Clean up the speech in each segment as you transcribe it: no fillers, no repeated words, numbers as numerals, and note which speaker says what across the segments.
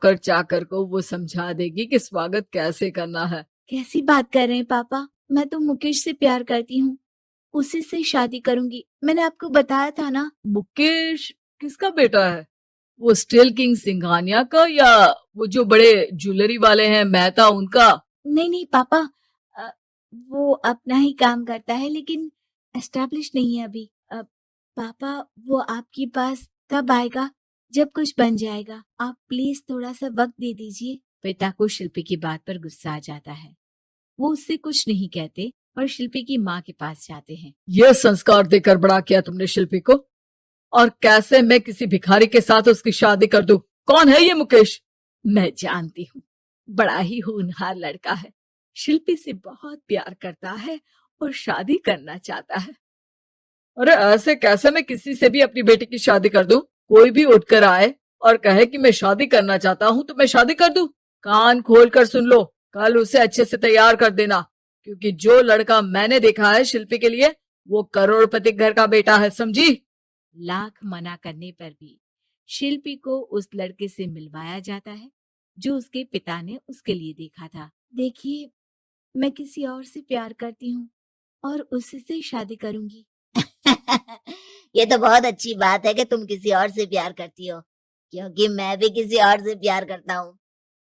Speaker 1: नौकर चाकर को वो समझा देगी कि स्वागत कैसे करना है।
Speaker 2: कैसी बात कर रहे हैं पापा? मैं तो मुकेश से प्यार करती हूँ, उसी से शादी करूंगी। मैंने आपको बताया था ना।
Speaker 1: मुकेश किसका बेटा है? वो स्टील किंग सिंघानिया का या वो जो बड़े ज्वेलरी वाले हैं मेहता उनका?
Speaker 2: नहीं नहीं पापा, अ, वो अपना ही काम करता है लेकिन एस्टेब्लिश नहीं है अभी। पापा, वो आपके पास कब आएगा? जब कुछ बन जाएगा। आप प्लीज थोड़ा सा वक्त दे दीजिए। पिता को शिल्पी की बात पर गुस्सा आ जाता है। वो उससे कुछ नहीं कहते और शिल्पी की माँ के पास जाते हैं।
Speaker 1: ये संस्कार देकर बड़ा किया तुमने शिल्पी को, और कैसे मैं किसी भिखारी के साथ उसकी शादी कर दूं? कौन है ये मुकेश?
Speaker 2: मैं जानती हूँ, बड़ा ही होनहार लड़का है। शिल्पी से बहुत प्यार करता है और शादी करना चाहता है।
Speaker 1: अरे ऐसे कैसे मैं किसी से भी अपनी बेटी की शादी कर दूं? कोई भी उठकर आए और कहे कि मैं शादी करना चाहता हूं तो मैं शादी कर दूं? कान खोल कर सुन लो, कल उसे अच्छे से तैयार कर देना, क्योंकि जो लड़का मैंने देखा है शिल्पी के लिए वो करोड़पति घर का बेटा है, समझी?
Speaker 2: लाख मना करने पर भी शिल्पी को उस लड़के से मिलवाया जाता है जो उसके पिता ने उसके लिए देखा था। देखिए, मैं किसी और से प्यार करती हूँ और उसी से शादी करूंगी।
Speaker 3: ये तो बहुत अच्छी बात है कि तुम किसी और से प्यार करती हो, क्योंकि मैं भी किसी और से प्यार करता हूँ।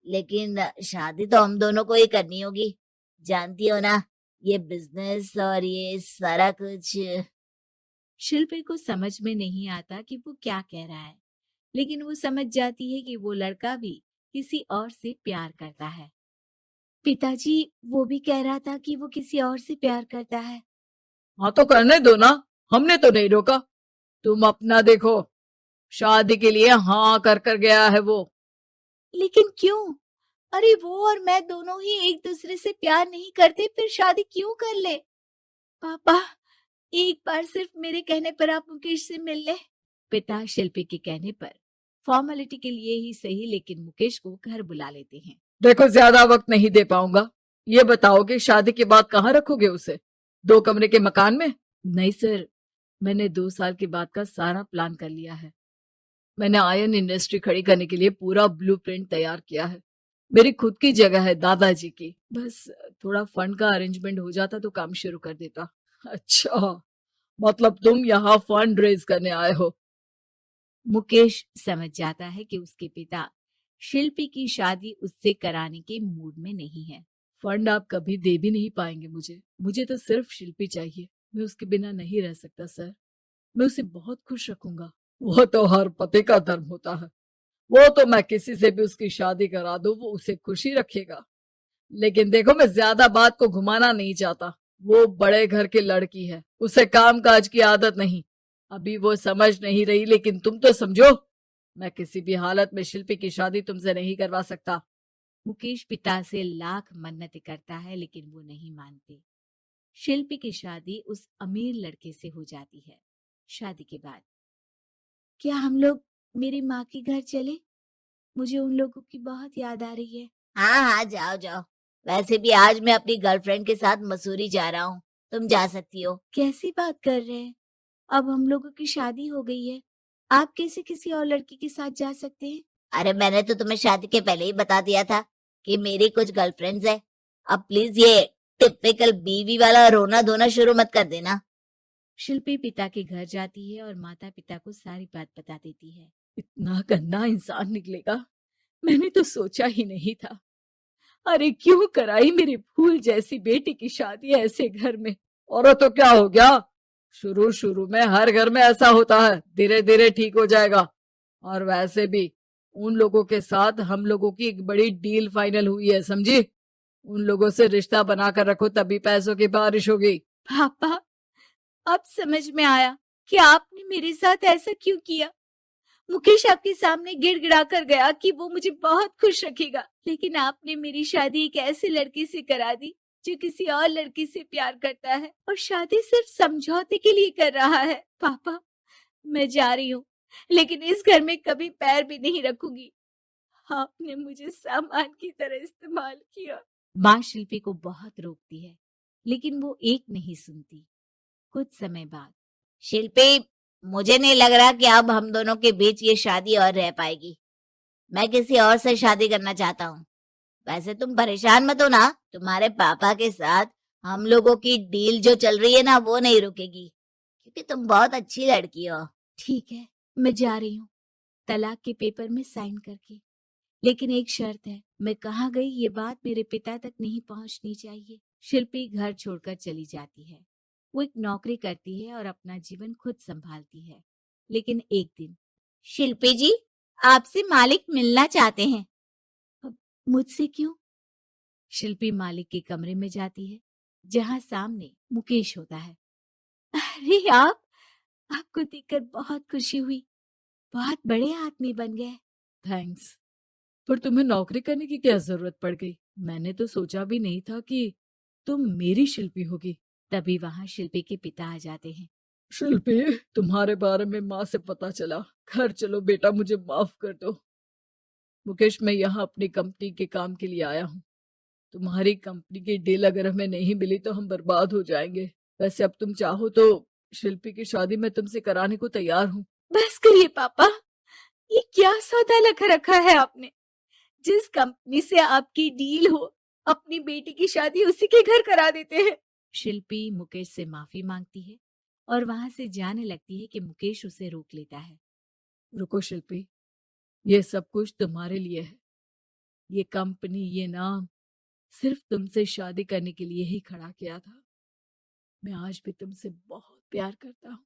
Speaker 3: लेकिन शादी तो हम दोनों को ही करनी होगी, जानती हो ना, ये बिजनेस और ये सारा कुछ।
Speaker 2: शिल्पी को समझ में नहीं आता कि वो क्या कह रहा है, लेकिन वो समझ जाती है कि वो लड़का भी किसी और से प्यार करता है। पिताजी, वो भी कह रहा था कि वो किसी और से प्यार करता है।
Speaker 1: हाँ तो करने दो ना, हमने तो नहीं रोका। तुम अपना देखो, शादी के लिए हाँ कर कर गया है वो।
Speaker 2: लेकिन क्यों? अरे वो और मैं दोनों ही एक दूसरे से प्यार नहीं करते, फिर शादी क्यों कर ले? पापा, एक बार सिर्फ मेरे कहने पर आप मुकेश से मिल ले। पिता शिल्पी के कहने पर फॉर्मेलिटी के लिए ही सही, लेकिन मुकेश को घर बुला लेते हैं।
Speaker 1: देखो ज्यादा वक्त नहीं दे पाऊंगा, ये बताओ कि शादी के बाद कहाँ रखोगे उसे? 2 कमरे के मकान में?
Speaker 2: नहीं सर, मैंने 2 साल के बाद का सारा प्लान कर लिया है। मैंने आयरन इंडस्ट्री खड़ी करने के लिए पूरा ब्लूप्रिंट तैयार किया है। मेरी खुद की जगह है दादाजी की, बस थोड़ा फंड का अरेंजमेंट हो जाता तो काम शुरू कर देता।
Speaker 1: अच्छा, मतलब तुम यहाँ फंड रेज करने आए हो?
Speaker 2: मुकेश समझ जाता है कि उसके पिता शिल्पी की शादी उससे कराने के मूड में नहीं है।
Speaker 1: फंड आप कभी दे भी नहीं पाएंगे मुझे, मुझे तो सिर्फ शिल्पी चाहिए। मैं उसके बिना नहीं रह सकता सर, मैं उसे बहुत खुश रखूंगा। वो तो हर पति का धर्म होता है, वो तो मैं किसी से भी उसकी शादी करा दूं वो उसे खुशी रखेगा। लेकिन देखो, मैं ज्यादा बात को घुमाना नहीं चाहता। वो बड़े घर की लड़की है, उसे काम काज की आदत नहीं। अभी वो समझ नहीं रही, लेकिन तुम तो समझो, मैं किसी भी हालत में शिल्पी की शादी तुमसे नहीं करवा सकता।
Speaker 2: मुकेश पिता से लाख मन्नतें करता है लेकिन वो नहीं मानते। शिल्पी की शादी उस अमीर लड़के से हो जाती है। शादी के बाद क्या हम लोग मेरी माँ के घर चले? मुझे उन लोगों की बहुत याद आ रही है।
Speaker 3: हाँ हाँ, जाओ जाओ। वैसे भी आज मैं अपनी गर्लफ्रेंड के साथ मसूरी जा रहा हूँ, तुम जा सकती हो।
Speaker 2: कैसी बात कर रहे हैं? अब हम लोगों की शादी हो गई है, आप कैसे किसी और लड़की के साथ जा सकते हैं?
Speaker 3: अरे मैंने तो तुम्हें शादी के पहले ही बता दिया था कि मेरी कुछ गर्लफ्रेंड्स है। अब प्लीज ये टिपिकल बीवी वाला रोना धोना शुरू मत कर देना।
Speaker 2: शिल्पी पिता के घर जाती है और माता पिता को सारी बात बता देती है।
Speaker 1: इतना गंदा इंसान निकलेगा, मैंने तो सोचा ही नहीं था। अरे क्यों कराई मेरी फूल जैसी बेटी की शादी ऐसे घर में? और तो क्या हो गया, शुरू शुरू में हर घर में ऐसा होता है, धीरे धीरे ठीक हो जाएगा। और वैसे भी उन लोगों के साथ हम लोगों की एक बड़ी डील फाइनल हुई है, समझी? उन लोगों से रिश्ता बनाकर रखो, तभी पैसों की बारिश होगी।
Speaker 2: पापा, अब समझ में आया कि आपने मेरे साथ ऐसा क्यों किया। मुकेश आपके सामने गिड़गिड़ा कर गया कि वो मुझे बहुत खुश रखेगा, लेकिन आपने मेरी शादी एक ऐसे लड़के से करा दी जो किसी और लड़की से प्यार करता है और शादी सिर्फ समझौते के लिए कर रहा है। पापा, मैं जा रही हूँ, लेकिन इस घर में कभी पैर भी नहीं रखूंगी। आपने मुझे सामान की तरह इस्तेमाल किया। माँ शिल्पी को बहुत रोकती है, लेकिन वो एक नहीं सुनती। कुछ समय बाद
Speaker 3: शिल्पी, मुझे नहीं लग रहा कि अब हम दोनों के बीच ये शादी और रह पाएगी। मैं किसी और से शादी करना चाहता हूँ। वैसे तुम परेशान मत हो ना, तुम्हारे पापा के साथ हम लोगों की डील जो चल रही है ना वो नहीं रुकेगी, क्योंकि तुम बहुत अच्छी लड़की हो।
Speaker 2: ठीक है, मैं जा रही हूँ तलाक के पेपर में साइन करके। लेकिन एक शर्त है, मैं कहाँ गई ये बात मेरे पिता तक नहीं पहुंचनी चाहिए। शिल्पी घर छोड़कर चली जाती है। वो एक नौकरी करती है और अपना जीवन खुद संभालती है। लेकिन एक दिन
Speaker 3: शिल्पी जी, आपसे मालिक मिलना चाहते हैं।
Speaker 2: अब मुझसे क्यों? शिल्पी मालिक के कमरे में जाती है, जहां सामने मुकेश होता है। अरे आपको देखकर बहुत खुशी हुई। बहुत बड़े आदमी बन गए।
Speaker 1: थैंक्स। पर तुम्हें नौकरी करने की क्या जरूरत पड़ गई? मैंने तो सोचा भी नहीं था कि तुम मेरी शिल्पी होगी।
Speaker 2: तभी वहां शिल्पी के पिता आ जाते हैं।
Speaker 1: शिल्पी, तुम्हारे बारे में माँ से पता चला। घर चलो बेटा, मुझे माफ कर दो। मुकेश, मैं यहाँ अपनी कंपनी के काम के लिए आया हूँ। तुम्हारी कंपनी की डील अगर हमें नहीं मिली तो हम बर्बाद हो जाएंगे। वैसे अब तुम चाहो तो शिल्पी की शादी मैं तुमसे कराने को तैयार हूँ।
Speaker 2: बस करिए पापा, ये क्या सौदा लगा रखा है आपने? जिस कंपनी से आपकी डील हो, अपनी बेटी की शादी उसी के घर करा देते हैं। शिल्पी मुकेश से माफी मांगती है और वहां से जाने लगती है कि मुकेश उसे रोक लेता है।
Speaker 1: रुको शिल्पी, ये सब कुछ तुम्हारे लिए है। ये कंपनी, ये नाम सिर्फ तुमसे शादी करने के लिए ही खड़ा किया था। मैं आज भी तुमसे बहुत प्यार करता हूँ।